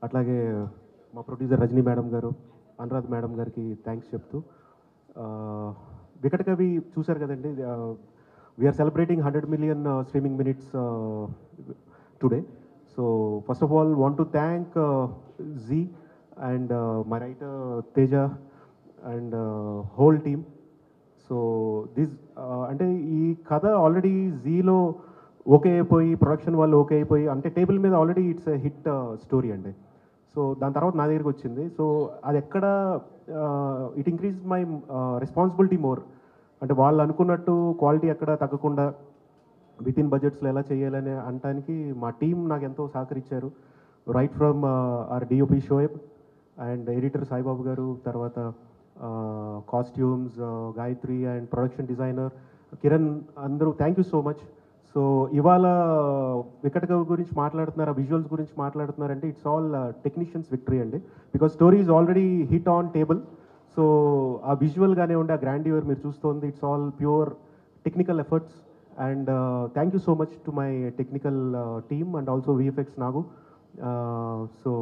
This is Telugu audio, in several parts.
అట్లాగే మా ప్రొడ్యూసర్ రజనీ మేడం గారు, అనురాధ్ మేడం గారికి థ్యాంక్స్ చెప్తూ, వికట కవి చూశారు కదండి. We are celebrating 100 million streaming minutes today. So first of all want to thank Zee and my writer Teja and whole team. So this అంటే ఈ కథ ఆల్రెడీ జీలో ఓకే అయిపోయి, ప్రొడక్షన్ వాళ్ళు ఓకే అయిపోయి, అంటే టేబుల్ మీద already it's a hit story అండి. సో దాని తర్వాత నా దగ్గరికి వచ్చింది. సో అది ఎక్కడ it increase my responsibility more. అంటే వాళ్ళు అనుకున్నట్టు క్వాలిటీ ఎక్కడ తగ్గకుండా విత్ ఇన్ బడ్జెట్స్లో ఎలా చేయాలని అనటానికి మా టీం నాకు ఎంతో సహకరించారు. Right from our DOP Shoaib and editor Saibabu garu, తర్వాత costumes Gayatri and production designer Kiran, అందరూ thank you so much. So ఇవాళ వికట కవి గురించి మాట్లాడుతున్నారు, ఆ విజువల్స్ గురించి మాట్లాడుతున్నారంటే ఇట్స్ ఆల్ టెక్నీషియన్స్ విక్టరీ అండి. Because story is already hit on table. So ఆ విజువల్ కానివ్వండి, ఆ గ్రాండ్యూర్ మీరు చూస్తోంది, it's all pure technical efforts. And thank you so much to my technical team and also VFX Nagu. So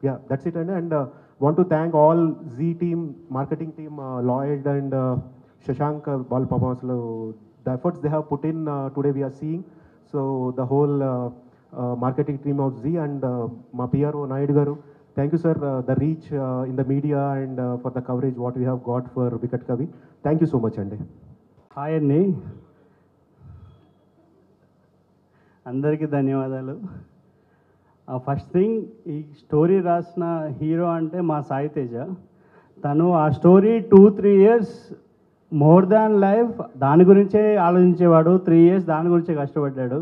yeah, that's it అండి. And want to thank all Z team, marketing team, Lloyd and Shashank, Bal Pavaslo, the efforts they have put in today we are seeing. So the whole marketing team of Z and ma PRO Naidu garu, thank you sir, the reach in the media and for the coverage what we have got for Vikat Kavi. Thank you so much andi. Hi anni, andariki ధన్యవాదాలు. ఫస్ట్ థింగ్, ఈ స్టోరీ రాసిన హీరో అంటే మా సాయి తేజ. తను ఆ story 2-3 years more than life దాని గురించే ఆలోచించేవాడు. 3 ఇయర్స్ దాని గురించే కష్టపడ్డాడు.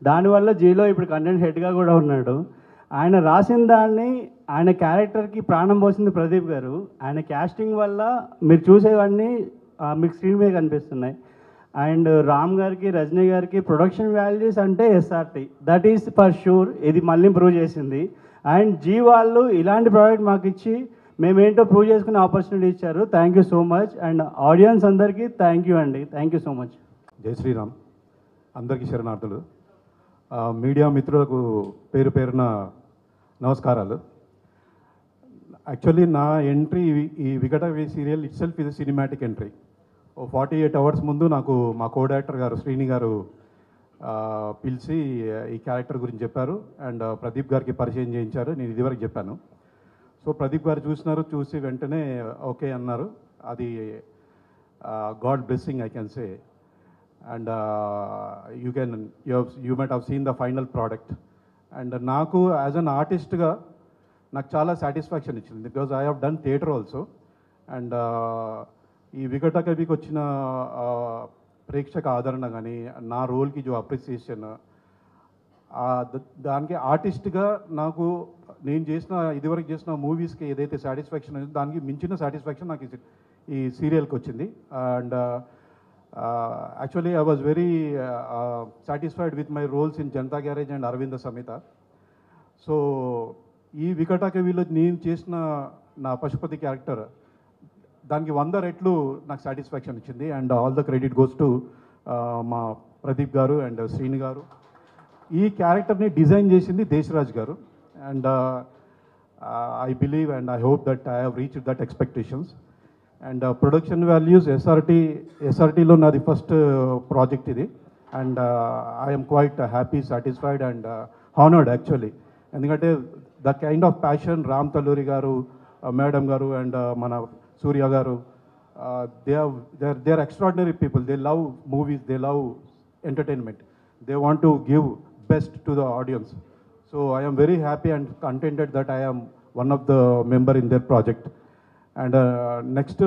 దానివల్ల జీలో ఇప్పుడు కంటెంట్ హెడ్గా కూడా ఉన్నాడు. ఆయన రాసిన దాన్ని, ఆయన క్యారెక్టర్కి ప్రాణం పోసింది ప్రదీప్ గారు. ఆయన క్యాస్టింగ్ వల్ల మీరు చూసేవన్నీ మీకు స్క్రీన్ మీద కనిపిస్తున్నాయి. అండ్ రామ్ గారికి, రజనీ గారికి ప్రొడక్షన్ వాల్యూస్ అంటే SRT, that is for sure. ఇది మళ్ళీ ప్రూవ్ చేసింది. అండ్ జీ వాళ్ళు ఇలాంటి ప్రాజెక్ట్ మాకు ఇచ్చి మేమేంటో ప్రూవ్ చేసుకునే ఆపర్చునిటీ ఇచ్చారు. Thank you so much. And audience అందరికీ థ్యాంక్ యూ అండి. Thank you so much. జై శ్రీరామ్. అందరికీ శరణార్థులు. మీడియా మిత్రులకు పేరు పేరున నమస్కారాలు. యాక్చువల్లీ నా ఎంట్రీ ఈ వికట సీరియల్ ఇట్ సెల్ఫ్ ఇది సినిమాటిక్ ఎంట్రీ. 48 అవర్స్ ముందు నాకు మా కో డైరెక్టర్ గారు శ్రీని గారు పిలిచి ఈ క్యారెక్టర్ గురించి చెప్పారు. అండ్ ప్రదీప్ గారికి పరిచయం చేయించారు. నేను ఇదివరకు చెప్పాను. సో ప్రదీప్ గారు చూసి వెంటనే ఓకే అన్నారు. అది God blessing I can say. And you might have seen the final product. And నాకు యాజ్ అన్ ఆర్టిస్ట్గా నాకు చాలా సాటిస్ఫాక్షన్ ఇచ్చింది. Because I have done theatre also. And ఈ వికట కవికి వచ్చిన ప్రేక్షక ఆదరణ కానీ, నా రోల్కి జో అప్రిసియేషన్, దానికి ఆర్టిస్ట్గా నాకు నేను ఇదివరకు చేసిన మూవీస్కి ఏదైతే సాటిస్ఫాక్షన్ ఉందో దానికి మించిన సాటిస్ఫాక్షన్ నాకు ఈ సీరియల్కి వచ్చింది. And actually I was very satisfied with my roles in Janatha Garage and Aravinda Sametha. So ఈ వికట కవిలో నేను చేసిన నా పశుపతి క్యారెక్టర్ దానికి 100 రెట్లు నాకు సాటిస్ఫాక్షన్ ఇచ్చింది. And all the credit goes to మా ప్రదీప్ గారు అండ్ శ్రీని గారు. ఈ క్యారెక్టర్ని డిజైన్ చేసింది Deshraj garu. And I believe and I hope that I have reached that expectations. And production values ఎస్ఆర్టీలో నాది ఫస్ట్ ప్రాజెక్ట్ ఇది. And I'm quite happy, satisfied and honoured actually. ఎందుకంటే the kind of passion Ram Talluri garu, madam గారు అండ్ మన సూర్య గారు, they are extraordinary people. They love movies, they love entertainment, they want to give best to the audience. So I am very happy and contented that I am one of the member in their project. And next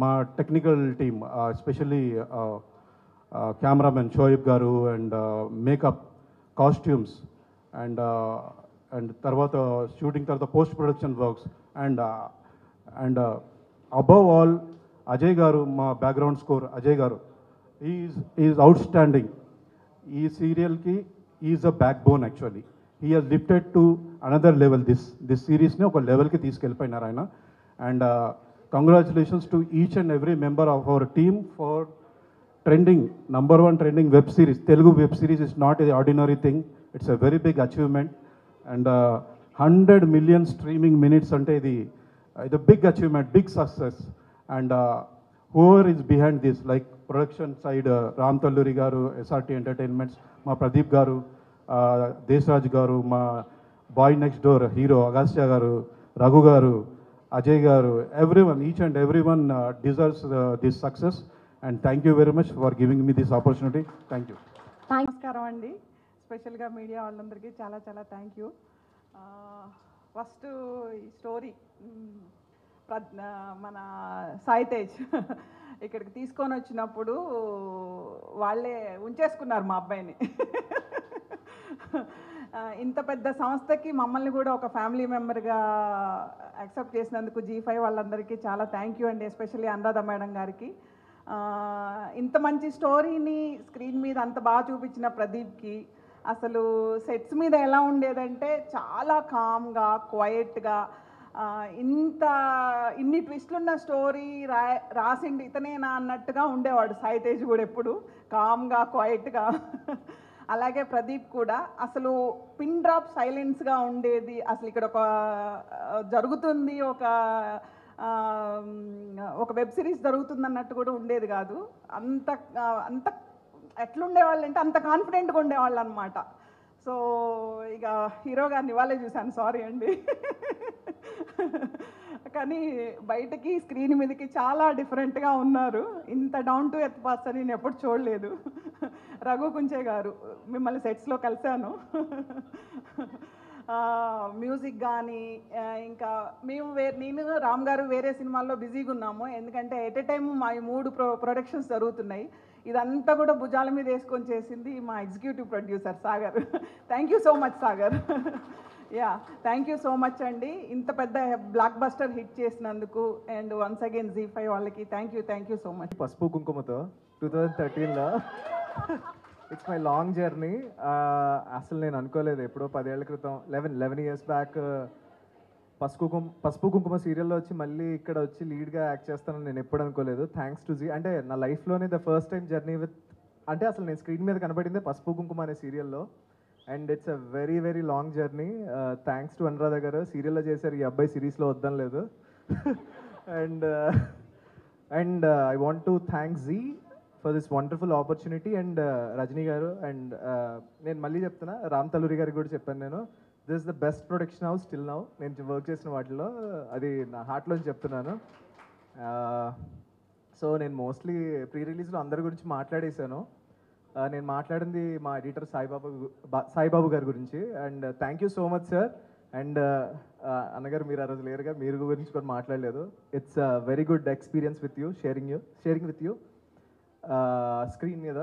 my technical team, especially cameraman Shoaib garu and makeup, costumes and tarvata shooting tarvata post production works and above all Ajay garu, ma background score Ajay garu, he is outstanding. Ee serial ki he is a backbone actually. He has lifted to another level this series ne oka level ki తీసుకెళ్ళిపోయినారు ఆయన. And congratulations to each and every member of our team for trending number 1 trending web series. Telugu web series is not an ordinary thing. It's a very big achievement. And 100 million streaming minutes ante ఇది ఇది big achievement, big success. And whoever is behind this, like production side, Ram Talluri గారు, ఎస్ఆర్టీ ఎంటర్టైన్మెంట్స్, మా ప్రదీప్ గారు, దేశరాజ్ గారు, మా boy next door hero Agastya గారు, రఘు గారు, అజయ్ గారు, everyone, each and everyone deserves this success. And thank you very much for giving me this opportunity. Thank you. నమస్కారం అండి. స్పెషల్గా మీడియా వాళ్ళందరికీ చాలా చాలా థ్యాంక్ యూ. ఫస్ట్ ఈ స్టోరీ మన సాయి తేజ్ ఇక్కడికి తీసుకొని వచ్చినప్పుడు వాళ్ళే ఉంచేసుకున్నారు మా అబ్బాయిని. ఇంత పెద్ద సంస్థకి మమ్మల్ని కూడా ఒక ఫ్యామిలీ మెంబర్గా యాక్సెప్ట్ చేసినందుకు G5 వాళ్ళందరికీ చాలా థ్యాంక్ యూ అండి. ఎస్పెషల్లీ అనురాధ మేడం గారికి. ఇంత మంచి స్టోరీని స్క్రీన్ మీద అంత బాగా చూపించిన ప్రదీప్కి, అసలు సెట్స్ మీద ఎలా ఉండేదంటే చాలా కామ్గా, క్వైట్గా, ఇన్ని ట్విస్టులున్న స్టోరీ రాసిండి ఇతనేనా అన్నట్టుగా ఉండేవాడు సాయి తేజ్ కూడా, ఎప్పుడు కామ్గా, క్వైట్గా. అలాగే ప్రదీప్ కూడా అసలు పిన్ డ్రాప్ సైలెన్స్గా ఉండేది. అసలు ఇక్కడ ఒక జరుగుతుంది, ఒక వెబ్ సిరీస్ జరుగుతుంది అన్నట్టు కూడా ఉండేది కాదు. అంత అంత ఎట్లుండేవాళ్ళు అంటే అంత కాన్ఫిడెంట్గా ఉండేవాళ్ళు అనమాట. సో ఇక హీరో గారిని ఇవాళే చూశాను, సారీ అండి. కానీ బయటకి స్క్రీన్ మీదకి చాలా డిఫరెంట్గా ఉన్నారు. ఇంత డౌన్ టు ఎర్త్ పర్సన్ నేను ఎప్పుడు చూడలేదు. రఘు కుంచే గారు, మిమ్మల్ని సెట్స్లో కలిశాను. మ్యూజిక్ కానీ ఇంకా నేను రామ్ గారు వేరే సినిమాల్లో బిజీగా ఉన్నాము. ఎందుకంటే ఎట్ ఎ టైమ్ మా 3 ప్రొడక్షన్స్ జరుగుతున్నాయి. ఇదంతా కూడా భుజాల మీద వేసుకొని చేసింది మా executive producer Sagar. Thank you so much Sagar. Yeah, thank you so much అండి. ఇంత పెద్ద బ్లాక్ బస్టర్ హిట్ చేసినందుకు. అండ్ వన్స్ అగైన్ G5 వాళ్ళకి థ్యాంక్ యూ సో మచ్. పసుపు కుంకుమతో 2013లో ఇట్స్ మై లాంగ్ జర్నీ. అసలు నేను అనుకోలేదు ఎప్పుడో 10 ఏళ్ల క్రితం, 11 ఇయర్స్ బ్యాక్ పసుపు కుంకుమ సీరియల్లో వచ్చి మళ్ళీ ఇక్కడ వచ్చి లీడ్గా యాక్ట్ చేస్తానని నేను ఎప్పుడు అనుకోలేదు. Thanks to Zee. అంటే నా లైఫ్లోనే the first time journey with, అంటే అసలు నేను స్క్రీన్ మీద కనబడిందే పసుపు కుంకుమ అనే సీరియల్లో. And it's a very very long journey. Thanks to Anuradha గారు, సీరియల్లో చేశారు, ఈ అబ్బాయి సిరీస్లో వద్దాం లేదు. And I want to thank Zee for this wonderful opportunity. And Rajani గారు, అండ్ నేను మళ్ళీ చెప్తున్నా, రామ్ తల్లూరి గారికి కూడా చెప్పాను నేను, this is the best production house still now. నేను వర్క్ చేసిన వాటిలో అది నా హార్ట్లోంచి చెప్తున్నాను. సో నేను మోస్ట్లీ ప్రీ రిలీజ్లో అందరి గురించి మాట్లాడేశాను. నేను మాట్లాడింది మా ఎడిటర్ సాయిబాబు గారి గురించి. And thank you so much sir. And అన్నగారు మీరు ఆ రోజు లేరుగా, మీరు గురించి కూడా మాట్లాడలేదు. It's very good experience with you, sharing with you screen మీద.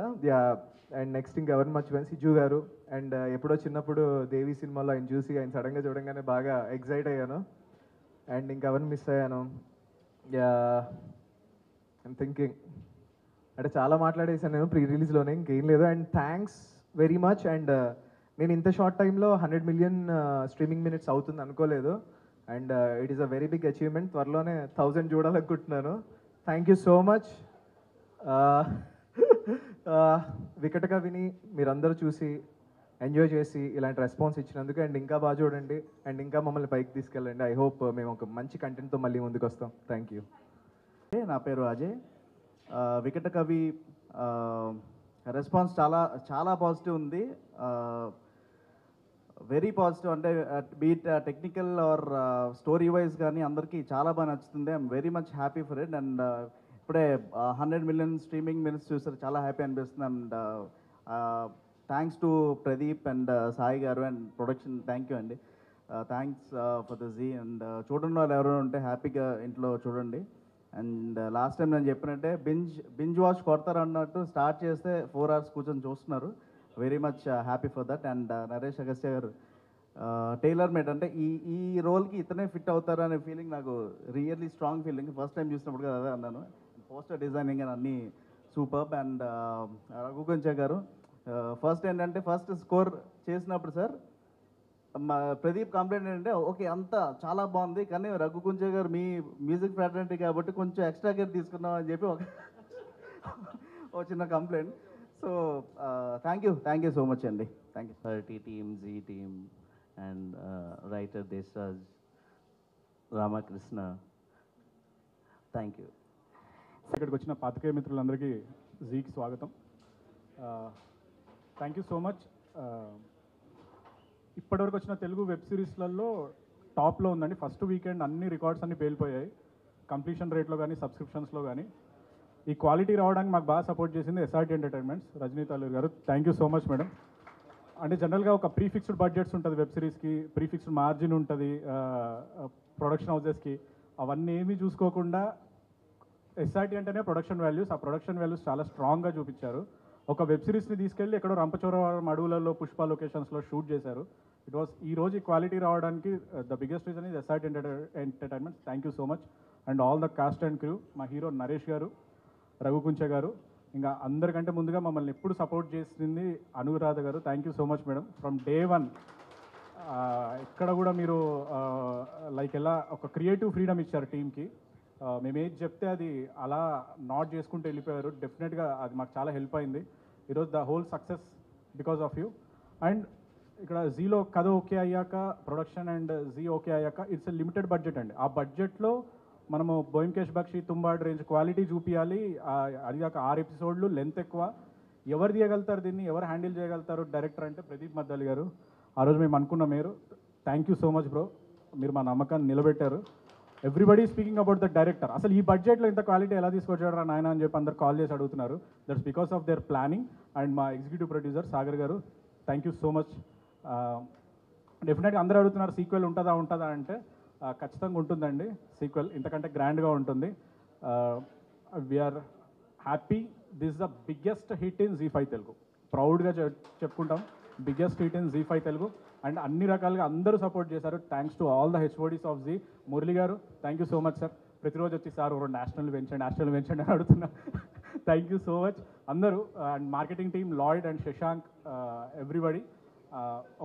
అండ్ నెక్స్ట్ ఇంకెవరిని మర్చిపోయాను, సిజు గారు. అండ్ ఎప్పుడో చిన్నప్పుడు దేవి సినిమాలో ఆయన చూసి ఆయన సడన్గా చూడంగానే బాగా ఎగ్జైట్ అయ్యాను. అండ్ ఇంకెవరిని మిస్ అయ్యాను, ఐమ్ థింకింగ్, అంటే చాలా మాట్లాడేసాను నేను ప్రీ రిలీజ్లోనే, ఇంకేం లేదు. And thanks very much. And నేను ఇంత షార్ట్ టైంలో 100 million స్ట్రీమింగ్ మినిట్స్ అవుతుంది అనుకోలేదు. And it is a very big achievement. త్వరలోనే 1000 చూడాలనుకుంటున్నాను. Thank you so much. వికటగా విని మీరందరూ చూసి ఎంజాయ్ చేసి ఇలాంటి రెస్పాన్స్ ఇచ్చినందుకు, అండ్ ఇంకా బాగా చూడండి, అండ్ ఇంకా మమ్మల్ని పైకి తీసుకెళ్ళండి. ఐ హోప్ మేము ఒక మంచి కంటెంట్తో మళ్ళీ ముందుకు వస్తాం. Thank you. నా పేరు అజయ్. వికట కవి రెస్పాన్స్ చాలా చాలా పాజిటివ్ ఉంది. Very positive. అంటే be it technical or story wise కానీ అందరికీ చాలా బాగా నచ్చుతుంది. I'm very much happy for it. And ఇప్పుడే 100 million స్ట్రీమింగ్ మినిట్స్ చూసారు, చాలా హ్యాపీ అనిపిస్తుంది. And thanks to Pradeep and Sai garu and production, thank you అండి. Thanks for the Zee. And చూడండి వాళ్ళు ఎవరైనా ఉంటే హ్యాపీగా ఇంట్లో చూడండి. అండ్ లాస్ట్ టైం నేను చెప్పినట్టే బింజ్ వాచ్ కొడతారు అన్నట్టు స్టార్ట్ చేస్తే 4 hours కూర్చొని చూస్తున్నారు. Very much happy for that. And Naresh Agastya గారు టైలర్ మేడ్, అంటే ఈ రోల్కి ఇతనే ఫిట్ అవుతారు అనే ఫీలింగ్ నాకు really strong feeling. First time చూసినప్పుడు కదా అదే అన్నాను. పోస్టర్ డిజైనింగ్ అని అన్నీ సూపర్బ్. అండ్ రఘు కొంచె గారు ఫస్ట్ ఏంటంటే ఫస్ట్ స్కోర్ చేసినప్పుడు సార్ మా ప్రదీప్ కంప్లైంట్ ఏంటంటే ఓకే అంతా చాలా బాగుంది, కానీ రఘు కుంచే గారు మీ మ్యూజిక్ ఫ్యాటర్నిటీ కాబట్టి కొంచెం ఎక్స్ట్రా కేర్ తీసుకున్నాం అని చెప్పి ఒక చిన్న complaint. So thank you so much అండి. Thank you. టీ team, Zee team and writer Deshraj Ramakrishna. Thank you. ఇక్కడికి వచ్చిన పాత్రికేయ మిత్రులందరికీ జీకి స్వాగతం. Thank you so much. ఇప్పటివరకు వచ్చిన తెలుగు వెబ్ సిరీస్లలో టాప్లో ఉందండి. ఫస్ట్ వీకెండ్ అన్ని రికార్డ్స్ అన్ని పేలిపోయాయి, కంప్లీషన్ రేట్లో కానీ సబ్స్క్రిప్షన్స్లో కానీ. ఈ క్వాలిటీ రావడానికి మాకు బాగా సపోర్ట్ చేసింది ఎస్ఆర్టీ ఎంటర్టైన్మెంట్స్, రజనీ తాలూరు గారు. Thank you so much madam. అంటే జనరల్గా ఒక ప్రీఫిక్స్డ్ బడ్జెట్స్ ఉంటుంది వెబ్ సిరీస్కి, ప్రీఫిక్స్డ్ మార్జిన్ ఉంటుంది ప్రొడక్షన్ హౌసెస్కి. అవన్నీ ఏమీ చూసుకోకుండా ఎస్ఆర్టీ అంటేనే ప్రొడక్షన్ వాల్యూస్, ఆ ప్రొడక్షన్ వాల్యూస్ చాలా స్ట్రాంగ్గా చూపించారు. ఒక వెబ్ సిరీస్ని తీసుకెళ్ళి ఎక్కడో రంపచోడవరం అడవులలో పుష్ప లొకేషన్స్లో షూట్ చేశారు. ఇట్ వాస్ ఈ రోజు క్వాలిటీ రావడానికి the biggest reason is SRT entertainments. Thank you so much and all the cost and crew. మా హీరో నరేష్ గారు, రఘుకుంచ గారు, ఇంకా అందరికంటే ముందుగా మమ్మల్ని ఎప్పుడు సపోర్ట్ చేసింది అనురాధ గారు. Thank you so much madam. From day one ఎక్కడ కూడా మీరు లైక్ ఎలా ఒక క్రియేటివ్ ఫ్రీడమ్ ఇచ్చారు టీమ్కి. మేము ఏది చెప్తే అది అలా నాట్ చేసుకుంటూ వెళ్ళిపోయారు. డెఫినెట్గా అది మాకు చాలా హెల్ప్ అయింది. ఈరోజు the whole success because of you. And ఇక్కడ జీలో కథ ఓకే అయ్యాక, ప్రొడక్షన్ అండ్ జీ ఓకే అయ్యాక ఇట్స్ ఎ లిమిటెడ్ బడ్జెట్ అండి. ఆ బడ్జెట్లో మనము బోయిన్కేష్ బక్షి, తుంబాడ్ రేంజ్ క్వాలిటీ చూపించాలి. అది కాక 6 ఎపిసోడ్లు, లెంత్ ఎక్కువ. ఎవరు తీయగలుగుతారు దీన్ని, ఎవరు హ్యాండిల్ చేయగలుగుతారు డైరెక్టర్ అంటే ప్రదీప్ మద్దాలి గారు. ఆ రోజు మేము అనుకున్న మీరు. Thank you so much bro, మీరు మా నమ్మకాన్ని నిలబెట్టారు. Everybody speaking about the director. అసలు ఈ బడ్జెట్లో ఇంత క్వాలిటీ ఎలా తీసుకొచ్చాడు నాయన అని చెప్పి అందరు కాల్ చేసి అడుగుతున్నారు. That's because of their planning. And మా ఎగ్జిక్యూటివ్ ప్రొడ్యూసర్ సాగర్ గారు, థ్యాంక్ యూ సో మచ్. డెఫినెట్గా అందరూ అడుగుతున్నారు సీక్వెల్ ఉంటుందా అంటే ఖచ్చితంగా ఉంటుందండి. సీక్వెల్ ఇంతకంటే గ్రాండ్గా ఉంటుంది. We are happy. This the biggest hit in Zee five Telugu. ప్రౌడ్గా చెప్పుకుంటాం, biggest hit in Zee five Telugu. And అన్ని రకాలుగా అందరూ సపోర్ట్ చేశారు. Thanks to all the HODs of Zee. Murali garu, thank you so much sir. ప్రతిరోజు వచ్చి సార్ నేషనల్ పెంచండి అని అడుగుతున్నా. థ్యాంక్ యూ సో మచ్ అందరూ. And marketing team Lloyd and Shashank, everybody.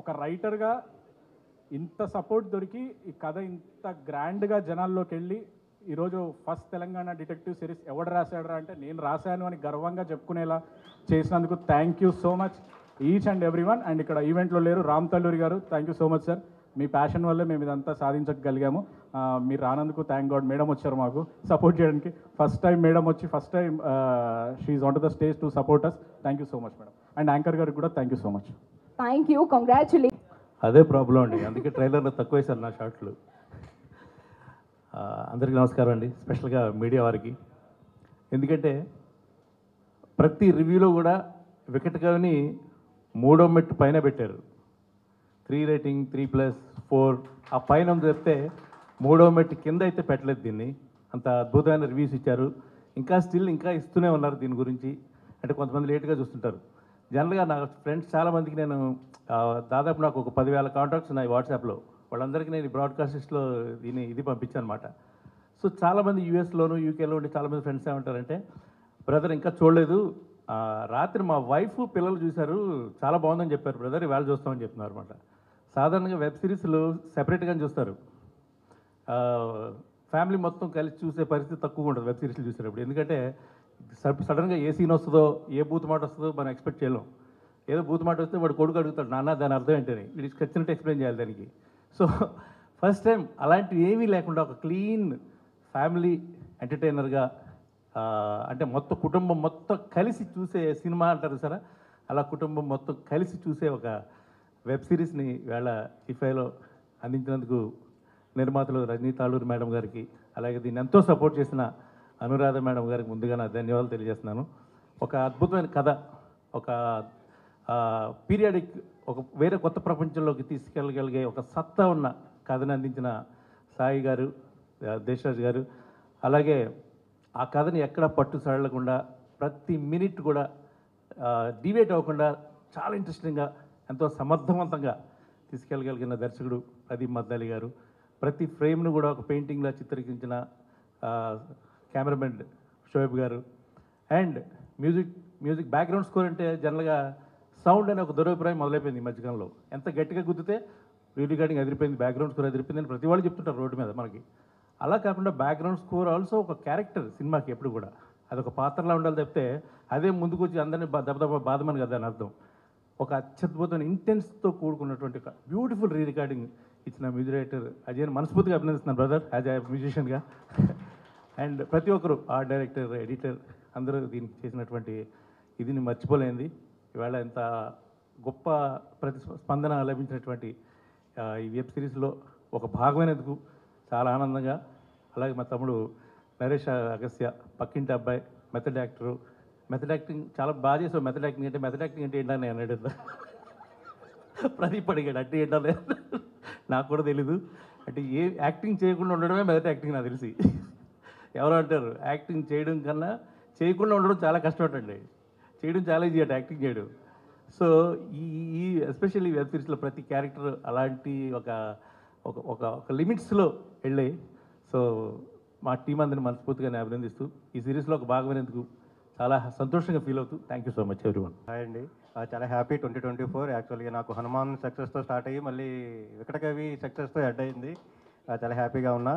ఒక రైటర్గా ఇంత సపోర్ట్ దొరికి ఈ కథ ఇంత గ్రాండ్గా జనాల్లోకి వెళ్ళి ఈరోజు ఫస్ట్ తెలంగాణ డిటెక్టివ్ సిరీస్ ఎవడు రాశాడరా అంటే నేను రాశాను అని గర్వంగా చెప్పుకునేలా చేసినందుకు thank you so much each and every one. And ఇక్కడ ఈవెంట్లో లేరు రామ్ తల్లూరి గారు, thank you so much sir. Me passion వల్లే మేము ఇదంతా సాధించగలిగాము. మీరు రానందుకు థ్యాంక్ గాడ్. మేడం వచ్చారు మాకు సపోర్ట్ చేయడానికి. ఫస్ట్ టైం మేడం వచ్చి, first time she on to the stage to support us. Thank you so much madam. And anchor గారికి కూడా thank you so much. Thank you, congratulation. అదే ప్రాబ్లం అండి, అందుకే ట్రైలర్లో తక్కువ వేశారు నా షార్ట్లు. అందరికీ నమస్కారం అండి, స్పెషల్గా మీడియా వారికి. ఎందుకంటే ప్రతి రివ్యూలో కూడా వికెట్ కవిని 3వ మెట్టు పైన పెట్టారు. 3 రేటింగ్, 3+4 ఆ పైన చెప్తే 3వ మెట్టు కింద అయితే పెట్టలేదు దీన్ని. అంత అద్భుతమైన రివ్యూస్ ఇచ్చారు. ఇంకా స్టిల్ ఇంకా ఇస్తూనే ఉన్నారు దీని గురించి. అంటే కొంతమంది లేట్గా చూస్తుంటారు. జనరల్గా నా ఫ్రెండ్స్ చాలామందికి నేను దాదాపు నాకు ఒక 10,000 కాంటాక్ట్స్ ఉన్నాయి వాట్సాప్లో. వాళ్ళందరికీ నేను బ్రాడ్కాస్ట్లో ఇది పంపించాను అనమాట. సో చాలామంది యూఎస్లోను యూకేలో ఉండి చాలామంది ఫ్రెండ్స్ ఏమంటారంటే, బ్రదర్ ఇంకా చూడలేదు, రాత్రి మా వైఫ్ పిల్లలు చూశారు, చాలా బాగుందని చెప్పారు బ్రదర్, ఇవాళ చూస్తామని చెప్తున్నారు అనమాట. సాధారణంగా వెబ్ సిరీస్లు సెపరేట్గా చూస్తారు. ఫ్యామిలీ మొత్తం కలిసి చూసే పరిస్థితి తక్కువ ఉంటుంది వెబ్ సిరీస్లు చూసేటప్పుడు. ఎందుకంటే సడన్గా ఏ సీన్ వస్తుందో, ఏ బూత్ మాట వస్తుందో మనం ఎక్స్పెక్ట్ చేయలేం. ఏదో బూత్ మాట వస్తే వాడు కొడుకు అడుగుతాడు, నాన్న దాని అర్థం ఏంటని. వీడికి ఖచ్చితంగా ఎక్స్ప్లెయిన్ చేయాలి దానికి. సో ఫస్ట్ టైం అలాంటివి ఏమీ లేకుండా ఒక క్లీన్ ఫ్యామిలీ ఎంటర్టైనర్గా, అంటే మొత్తం కుటుంబం మొత్తం కలిసి చూసే సినిమా అంటారు సరే, అలా కుటుంబం మొత్తం కలిసి చూసే ఒక వెబ్ సిరీస్ని వేళ జీ5లో అందించినందుకు నిర్మాతలు రజనీ తాలూరు మేడం గారికి, అలాగే దీన్ని ఎంతో సపోర్ట్ చేసిన అనురాధ మేడం గారికి ముందుగా నా ధన్యవాదాలు తెలియజేస్తున్నాను. ఒక అద్భుతమైన కథ, ఒక పీరియాడిక్, ఒక వేరే కొత్త ప్రపంచంలోకి తీసుకెళ్ళగలిగే ఒక సత్తా ఉన్న కథను అందించిన సాయి గారు, దేశరాజ్ గారు, అలాగే ఆ కథని ఎక్కడ పట్టు సడలకుండా ప్రతి మినిట్ కూడా డివేట్ అవ్వకుండా చాలా ఇంట్రెస్టింగ్గా ఎంతో సమర్థవంతంగా తీసుకెళ్ళగలిగిన దర్శకుడు ప్రదీప్ మద్దాలి గారు, ప్రతి ఫ్రేమ్ను కూడా ఒక పెయింటింగ్లా చిత్రీకరించిన కెమెరామెన్ షోయబ్ గారు, అండ్ మ్యూజిక్ బ్యాక్గ్రౌండ్ స్కోర్ అంటే జనరల్గా సౌండ్ అనే ఒక దురభిప్రాయం మొదలైపోయింది ఈ మధ్యకాలంలో. ఎంత గట్టిగా గుద్దితే రికార్డింగ్ అదిరిపోయింది, బ్యాక్గ్రౌండ్ స్కోర్ అదిరిపోయింది అని ప్రతి వాళ్ళు చెప్తుంటారు రోడ్డు మీద మనకి. అలా కాకుండా బ్యాక్గ్రౌండ్ స్కోర్ ఆల్సో ఒక క్యారెక్టర్ సినిమాకి ఎప్పుడు కూడా అదొక పాత్రలా ఉండాలి తప్పితే అదే ముందుకు వచ్చి అందరినీ దెబ్బ బాధమని కదా అని అర్థం. ఒక అత్యద్భుతమైన ఇంటెన్స్తో కూడుకున్నటువంటి ఒక బ్యూటిఫుల్ రీ రికార్డింగ్ ఇచ్చిన మ్యూజిక్ డైరెక్టర్ అజయ్ మనస్ఫూర్తిగా అభినందిస్తున్నాను బ్రదర్ యాజ్ ఏ మ్యూజిషియన్గా. అండ్ ప్రతి ఒక్కరు ఆర్ట్ డైరెక్టర్, ఎడిటర్ అందరూ దీనికి చేసినటువంటి ఇదిని మర్చిపోలేనిది. ఇవాళ ఇంత గొప్ప ప్రతిస్పందన లభించినటువంటి ఈ వెబ్ సిరీస్లో ఒక భాగమైనందుకు చాలా ఆనందంగా. అలాగే మా తమ్ముడు నరేష్ అగస్త్య, పక్కింటి అబ్బాయి, మెథడ్ యాక్టరు. మెథడ్ యాక్టింగ్ చాలా బాగా చేసావు. మెథడ్ యాక్టింగ్ అంటే ఏంటని అన్నాడు. ప్రదీప్ అడిగాడు అంటే ఏంటనే, నాకు కూడా తెలీదు. అంటే ఏ యాక్టింగ్ చేయకుండా ఉండడమే మెథడ్ యాక్టింగ్ నాకు తెలిసి. ఎవరు అంటారు యాక్టింగ్ చేయడం కన్నా చేయకుండా ఉండడం చాలా కష్టం అండి. చేయడం చాలా ఈజీ అట యాక్టింగ్ చేయడం. సో ఈ ఎస్పెషల్లీ వెబ్ సిరీస్లో ప్రతి క్యారెక్టర్ అలాంటి ఒక ఒక ఒక ఒక లిమిట్స్లో వెళ్ళాయి. సో మా టీం అందరిని మనస్ఫూర్తిగా నేను అభినందిస్తూ ఈ సిరీస్లో ఒక భాగమైనందుకు చాలా సంతోషంగా ఫీల్ అవుతూ thank you so much everyone. Hi అండి, చాలా హ్యాపీ 2024. యాక్చువల్గా నాకు హనుమాన్ సక్సెస్తో స్టార్ట్ అయ్యి మళ్ళీ వికటకవి సక్సెస్తో ఎండ్ అయింది. చాలా హ్యాపీగా ఉన్నా.